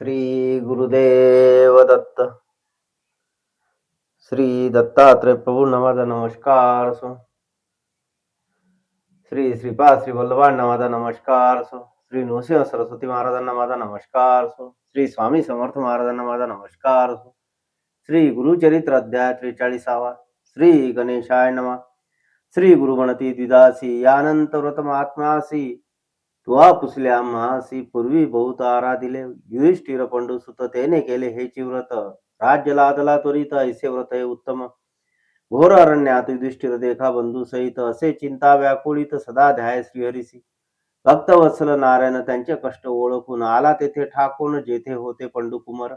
श्री गुरुदेव दत्त. श्री दत्तात्रय प्रभू माझा नमस्कार असो. श्री श्रीपाद श्री वल्लभांना माझा नमस्कार असो. श्री नृसिंह सरस्वती महाराजांना माझा नमस्कार असो. श्री स्वामी समर्थ महाराजांना माझा नमस्कार असो. श्री गुरुचरित्र अध्याय 43. श्री गणेशाय नमः. श्री गुरुगणती द्विदासी यानंत व्रत महात्मासी तुवा पुसल्या मासी पूर्वी बहुत आराधिले युधिष्ठिर पंडू सुत तेने केले हेची व्रत राज्य लादला त्वरित ऐसे व्रत हे उत्तम घोर अरण्यात युधिष्ठिर देखा बंधू सहित असे चिंता व्याकुळित सदा ध्याय श्रीहरीसी भक्तवत्सल नारायण त्यांचे कष्ट ओळखून आला तेथे ठाकून जेथे होते पंडू कुमार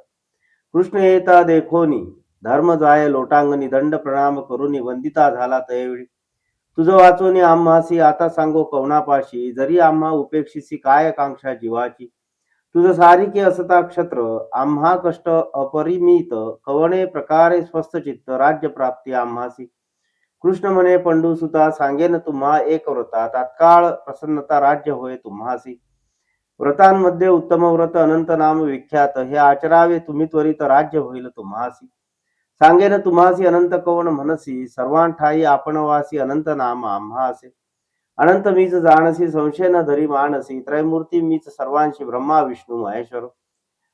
कृष्ण येता देखोनी धर्म जाय लोटांगणी दंड प्रणाम करून वंदिता झाला तयवेळी तुझं वाचोनी आम्हासी आता सांगो कवनापाशी जरी आम्हा उपेक्षिसी काय कांक्षा जीवाची तुझं सारिके असता क्षत्र आम्हा कष्ट अपरिमित कवणे प्रकारे स्वस्थ चित्त राज्य प्राप्ती आम्हासी कृष्ण म्हणे पंडू सुता सांगेन तुम्हा एक व्रता तात्काळ प्रसन्नता राज्य होय तुम्हासी व्रतांमध्ये उत्तम व्रत अनंत नाम विख्यात हे आचरावे तुम्ही त्वरित राज्य होईल तुम्हासी सांगेन तुम्हासी अनंत कवण म्हणसी सर्वांठाई आपण वासी अनंत नाम आम्हा असे अनंत मीच जाणसी संशय न धरी मानसी त्रैमूर्ती मीच सर्वांशी ब्रह्मा विष्णू महेश्वर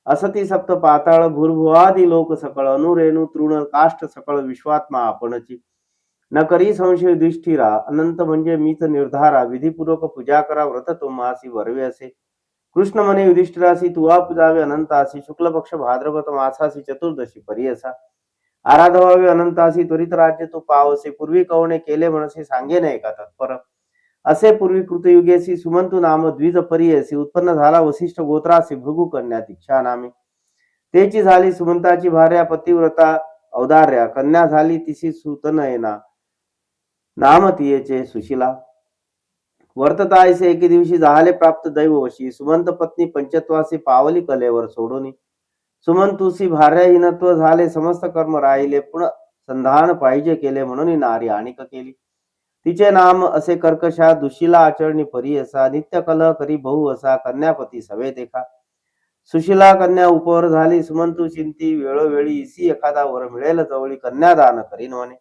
असती सप्त पाताळ भूर्भुवादी लोक सकळ अनुरेणू तृण काष्ट सकळ विश्वात्मा आपणची न करी संशय युधिष्ठिरा अनंत म्हणजे मीच निर्धारा विधीपूर्वक पूजा करा व्रत तुम्हासी वरवे असे कृष्ण म्हणे युधिष्ठिरासी तुवा पूजावे अनंतासी शुक्ल पक्ष भाद्रपद मासासी चतुर्दशी परियसा आराधवावे अनंतासी त्वरित राज्य तू पावसे पूर्वी कवणे केले म्हणसे सांगे नाही का तत्पर असे पूर्वी कृतयुगेसी सुमंतू नाम द्विज परियसी उत्पन्न झाला वसिष्ठ गोत्रासी भृगु कन्या दीक्षा नामे तेची झाली सुमंताची भार्या पतिव्रता औदार्या कन्या झाली तिसी सुतनयना नाम तियेचे सुशिला वर्ततायसे एके दिवशी झाले प्राप्त दैववशी सुमंत पत्नी पंचत्वासी पावली कलेवर सोडून सुमंतुसी भार्याहीनत्व झाले समस्त कर्म राहिले पुण संधान पाहिजे केले म्हणून नारी आणिक केली तिचे नाम असे कर्कशा दुशिला आचरणी परी असा नित्य कलह करी बहु असा कन्यापती सवे देखा सुशिला कन्या उपवर झाली सुमंतू चिंती वेळोवेळी इसी एखादा वर मिळेल जवळी कन्यादान करीन म्हणे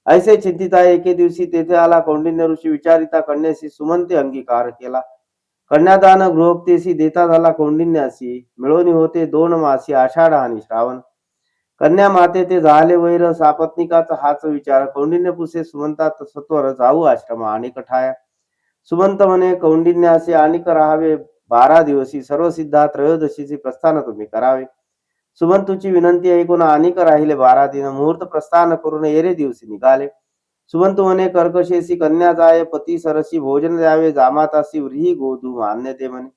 ऐसे चिंतिता एके दिवशी तेथे आला कौंडिन्य ऋषी विचारिता कन्यासी सुमंते अंगीकार केला कन्यादान गृहोक्तेसी देता झाला कौंडिन्यासी मिळवणी होते 2 मासी आषाढ आणि श्रावण कन्या माते ते झाले वैर सापत्निकाचा हाच विचार कौंडिन्य पुसे सुमंतात सत्वर जाऊ आश्रम आणि कठाया सुमंत म्हणे कौंडिन्यासे आणिक राहावे 12 दिवसी सर्व सिद्धा त्रयोदशीचे प्रस्थान तुम्ही करावे सुमंतूची विनंती ऐकून आणिक राहिले 12 दिन मुहूर्त प्रस्थान करून येरे दिवशी निघाले सुमंतू म्हणे कर्कशेसी कन्या जाय पती सरसी भोजन द्यावे जामातासी व्रीही गोधू मान्य ते म्हणे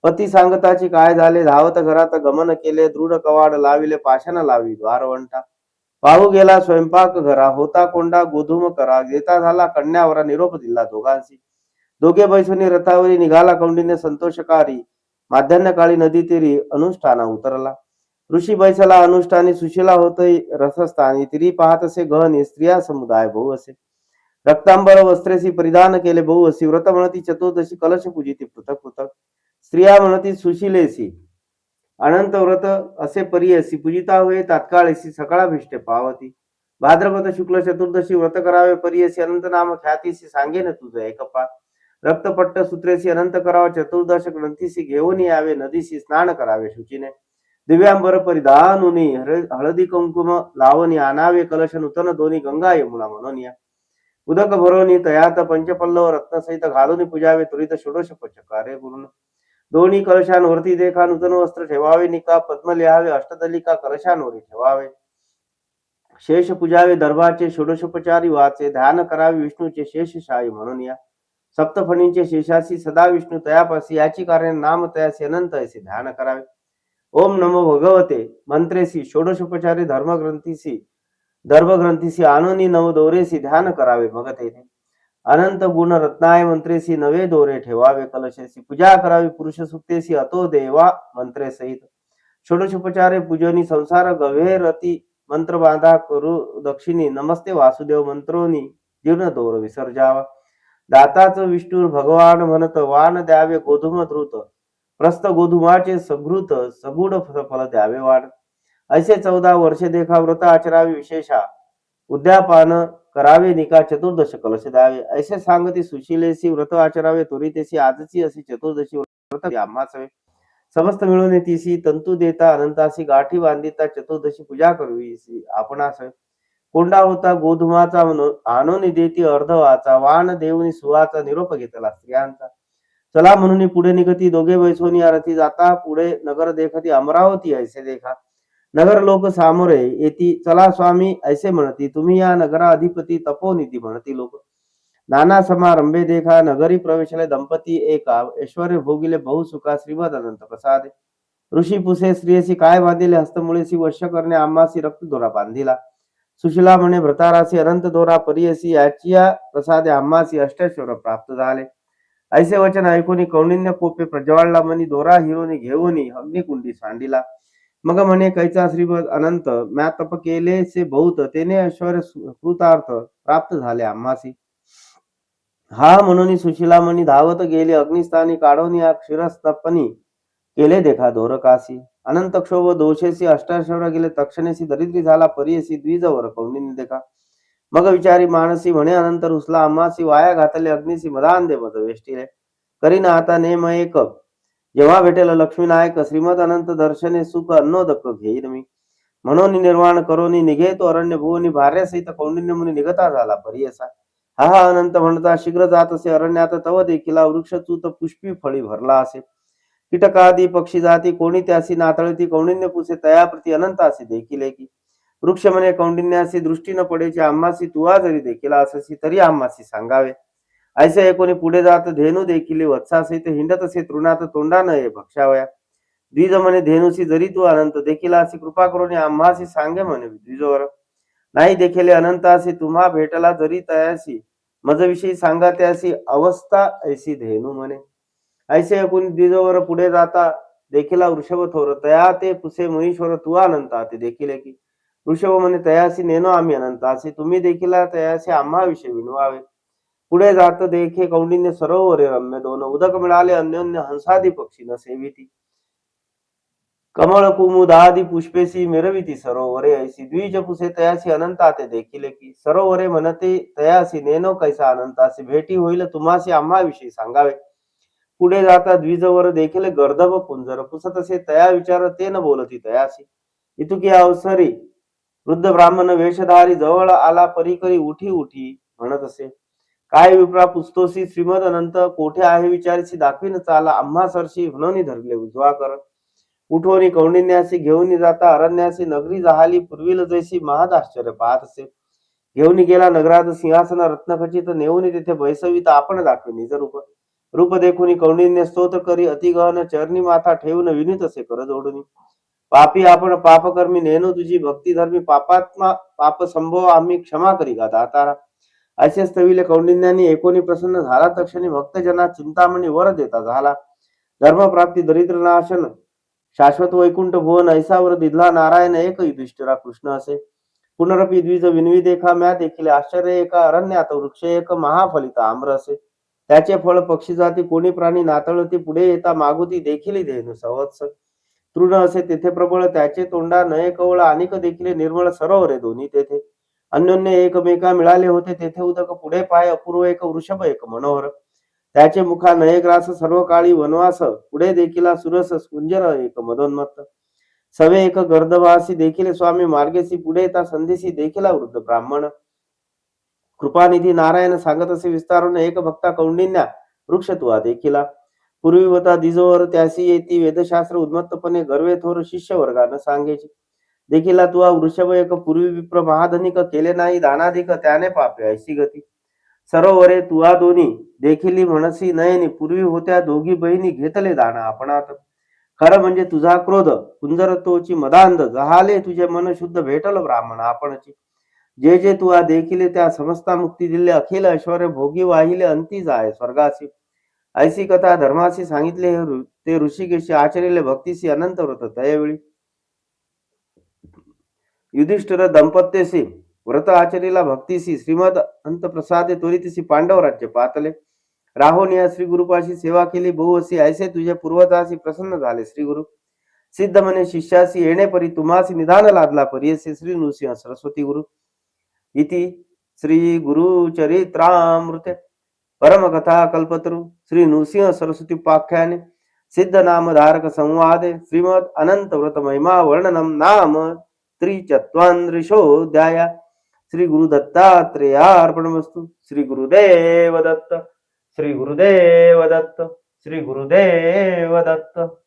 पती सांगताची काय झाले धावत घरात गमन केले दृढ कवाड लाविले पाषाण लावी द्वारवंटा पाहू गेला स्वयंपाक घरा होता कोंडा गोधूम करा देता झाला कन्यावरा निरोप दिला दोघांशी दोघे बैसुनी रथावरी निघाला कौंडिन्य संतोषकारी माध्यान्हकाळी नदी तीरी अनुष्ठाना उतरला ऋषी बैसला अनुष्ठानी सुशिला होतई रसस्थानी तिरी पाहत असे गहनी स्त्रिया समुदाय बहु असे रक्तांबर वस्त्रेसी परिधान केले बहु असी व्रत म्हणती चतुर्दशी कलश पूजिती पृथक पृथक स्त्रिया म्हणती सुशिलेसी अनंत व्रत असे परियसी पूजिता होय तात्काळेसी सकाळाभिष्टे पावती भाद्रपद शुक्ल चतुर्दशी व्रत करावे परियसी अनंत नाम ख्यातीसी सांगेन तुझ एकपा रक्तपट्ट सूत्रेसी अनंत करावा चतुर्दश ग्रंथीसी घेऊन यावे नदीसी स्नान करावे शुचीने दिव्यांबर परिधानुनी हळदी कुंकुम लावणी आणावे कलश नूतन दोन्ही गंगा यमुना म्हणून या उदक भरोनी तयात पंचपल्लव रत्नसहित घालून पूजावे त्वरित षोडशोपचारे करून दोन्ही कलशांवरती देखा नूतन वस्त्र ठेवावे निका पद्म लिहावे अष्टदलिका कलशांवरी ठेवावे शेष पूजावे दर्भाचे षोडशोपचारी वाचे ध्यान करावे विष्णूचे शेषशाही म्हणून या सप्तफणींचे शेषासी सदा विष्णू तयापासी याची कारण नाम तयासी अनंत असे ध्यान करावे ओम नमो भगवते मंत्रेसी षोडशोपचारी धर्मग्रंथीसी गर्भग्रंथीसी आनोनी नव दोरेसी ध्यान करावे मग तेथे अनंत गुण रत्नाय मंत्रेसी नवे दोरे ठेवावे कलशेसी पूजा करावी पुरुष सुक्तेसी अतो देवा मंत्रे सहित षोडशोपचारे पूजनी संसार गवेरती मंत्र बांधा करू दक्षिणी नमस्ते वासुदेव मंत्रोनी जीर्ण दोर विसर्जावा दाताच विष्णू भगवान म्हणत वान द्यावे गोधूम धृत प्रस्थ गोधुमाचे सघृत सगुड फल द्यावे वाढ. ऐसे 14 वर्षे देखा व्रत आचरावे विशेषा. उद्यापान करावे निका चतुर्दश कलश द्यावे. ऐसे सांगती सुशिलेसी व्रत आचरावे त्वरितेसी आजची अशी चतुर्दशी व्रत आम्हास समस्त मिळून येतीसी तंतू देता अनंतासी गाठी बांधिता चतुर्दशी पूजा करवीसी आपणास. कोंडा होता गोधुमाचा आणून देती अर्धवाचा वाण देऊनी सुवाचा निरोप घेतला स्त्रियांचा. चला म्हणून पुढे निघती दोघे बैसोनी आरती जाता पुढे नगर देखती अमरावती ऐसे देखा. नगर लोक सामोरे येती चला स्वामी ऐसे म्हणती तुम्ही या नगरा अधिपती तपोनिधी म्हणती लोक. नाना समारंभे देखा नगरी प्रवेशले दंपती एका ऐश्वर्य भोगिले बहुसुखा श्रीमद अनंत प्रसाद. ऋषी पुसे स्त्रियसी काय बांधिले हस्तमुळेसी वश्य करणे आम्हासी रक्त दोरा बांधिला. सुशिला म्हणे भ्रतारासी अनंत दोरा परियसी याचिया प्रसादे आम्हासी अष्टैश्वर प्राप्त झाले. ऐसे वचन ऐकून कौंडिन्य कोपे प्रज्वाळला मनी दोरा हिरोनी घेऊनी अग्निकुंडी सांडिला. मग म्हणे कैचा श्रीमद अनंत म्या तप केले से बहुत तेने ऐश्वर कृतार्थ प्राप्त झाले आम्हासी. हा म्हणून सुशिला मनी धावत गेले अग्निस्थानी काढून या क्षीरस्तपनी केले देखा दोरकासी. अनंत क्षोभ दोषेसी अष्टाश्वर गेले तक्षणेसी दरिद्री झाला परियसी द्विजवर कौंडिन्य देखा. मग विचारी मानसी म्हणे अनंत रुसला आम्हासी वाया घातले अग्निसी मदांदे मद वेष्टिले. करीना आता नेम एक जेव्हा भेटेल लक्ष्मीनायक श्रीमद अनंत दर्शने सुख अन्नोदक घेईन मी. म्हणून निर्वाण करोनी निघे तो अरण्य भुवनी भार्यासहित कौंडिन्य मुनी निघता झाला परियसा. हा हा अनंत म्हणता शीघ्र जात असे अरण्यात तव देखिला वृक्ष चूत पुष्पी फळी भरला असे. कीटकादी पक्षी जाती कोणी त्यासी नातळती कौंडिन्य पुसे तयाप्रती अनंतासी देखिले की. वृक्ष म्हणे कौंडिन्यासी दृष्टी न पडेचे आम्हासी तुवा जरी देखिला अससी तरी आम्हासी सांगावे. ऐसे ऐकून पुढे जात धेनू देखिले वत्सासहित हिंडत असे तृणात तोंडा नये भक्षावया. द्विज म्हणे धेनुसी जरी तू अनंत देखिला अशी कृपा करून आम्हासी सांगे म्हणे द्विजवर. नाही देखिले अनंतासी तुम्हा भेटला जरी तयासी मज विषयी सांगा त्यासी अवस्था ऐसी धेनू म्हणे. ऐसे ऐकून द्विजवर पुढे जाता देखिला वृषभ थोर तया ते पुसे मुनीश्वर तू अनंता ते देखिले की. वृषभ म्हणे तयासी नेनो आम्ही अनंतासी तुम्ही देखिला तयासी आम्हा विषयी विनवावे. पुढे जात देखे कौंडिन्य सरोवरे रम्य दोन उदक मिळाले अन्योन्य हंसादी पक्षी न सेविती. कमळ कुमुदादी पुष्पेसी मिरविती सरोवरे ऐसी द्विज पुसे तयासी अनंता ते देखिले की. सरोवरे म्हणते तयासी नेनो कैसा अनंतासी भेटी होईल तुम्हासी आम्हा विषयी सांगावे. पुढे जाता द्विजवर देखील गर्दभ पुंजर पुसत असे तया विचार ते न बोलती तयासी. इतुकी अवसरी वृद्ध ब्राह्मण वेशधारी जवळ आला परिकरी उठी उठी म्हणत असे. काय विप्रा पुस्तोसी श्रीमद अनंत कोठे आहे विचारसी दाखवीन चाला आम्हा सरशी म्हणून धरले उजवा कर. उठवणी कौंडिन्यासी घेऊन जाता अरण्यासी नगरी जहाली पूर्वील जैसी महाद आश्चर्य पाहत असे. घेऊन गेला नगरात सिंहासन रत्नखचित नेऊन तिथे बैसवित आपण दाखवे निज रूप. रूप देखून कौंडिन्य स्तोत्र करी अतिगहन चरणी माथा ठेवून विनीत असे कर जोडून. पापी आपण पापकर्मी नेनो तुझी भक्ती धर्मी पापात्मा पाप संभव आम्ही क्षमा करी गा दातारा. असे स्थविले कौंडिन्यांनी एकोणी प्रसन्न झाला तक्षणी भक्तजना चिंतामणी वर देता झाला. धर्मप्राप्ती दरिद्र नाशन शाश्वत वैकुंठ भुवन ऐसावर दिधला नारायण एक युधिष्ठिरा कृष्ण असे. पुनरपी द्विज विनवी देखा म्या देखील आश्चर्य एका अरण्यात वृक्ष एक महाफलित आम्र असे. त्याचे फळ पक्षी जाती कोणी प्राणी नातळती पुढे येता मागुती देखील धेनु संवत्स. तृण असे तेथे प्रबळ त्याचे तोंडा नये कवळ अनेक देखील निर्मळ सरोवरे दोन्ही तेथे. अन्योन्य एकमेका मिळाले होते तेथे उदक पुढे पाय अपूर्व एक वृषभ एक मनोहर. त्याचे मुखा नये ग्रास सर्व काळी वनवास पुढे देखील सुरस कुंजर एक मदोन्मत्त. सवे एक गर्दवासी देखील स्वामी मार्गेसी पुढे येता संधीसी देखील वृद्ध ब्राह्मण. कृपानिधी नारायण सांगत असे विस्तारून एक भक्ता कौंडिन्या वृक्ष तुवा देखिला. पूर्वी होता दिजोवर त्यासी येती वेदशास्त्र उन्मत्तपणे गर्वे थोर शिष्य वर्गानं सांगेची. देखिला तुवा वृषभ एक पूर्वी विप्र महाधनिक केले नाही दानाधिक त्याने पापे ऐशी गती. सरोवरे तुवा दोन्ही देखिली म्हणसी नयनी पूर्वी होत्या दोघी बहिणी घेतले दान आपणात. खरं म्हणजे तुझा क्रोध कुंजर तोची मदांध जहाले तुझे मन शुद्ध भेटल ब्राह्मण आपणची. जे जे तुआ देखिले त्या समस्ता मुक्ती दिले अखिल ऐश्वर्य भोगी वाहिले अंती जाय स्वर्गासी. ऐसी कथा धर्मासी सांगितले ते ऋषिकेशी आचरिले भक्तीसी अनंत व्रत तयवेळी. युधिष्ठिर दंपत्यसी व्रत आचरिला भक्तीसी श्रीमद अंत प्रसादे त्वरितसी पांडव राज्य पातले. राहोनिया श्री गुरुपाशी सेवा केली बहुअसी ऐसे तुझे पूर्वजासी प्रसन्न झाले श्री गुरु. सिद्ध म्हणे शिष्यासी येणे परी तुम्हासी निधान लादला परी असे श्री नृसिंह सरस्वती गुरु. इति श्री गुरुचरित्रामृते परमकथा कल्पतरु श्री नृसिंह सरस्वती उपाख्याने सिद्ध नामधारक संवादे श्रीमद अनंत व्रत महिमा वर्णनम नाम त्रिचत्वारिंशोऽध्याय. श्री गुरु दत्तात्रेयार्पणमस्तु. श्री गुरुदेव दत्त. श्री गुरुदेव दत्त. श्री गुरुदेव दत्त.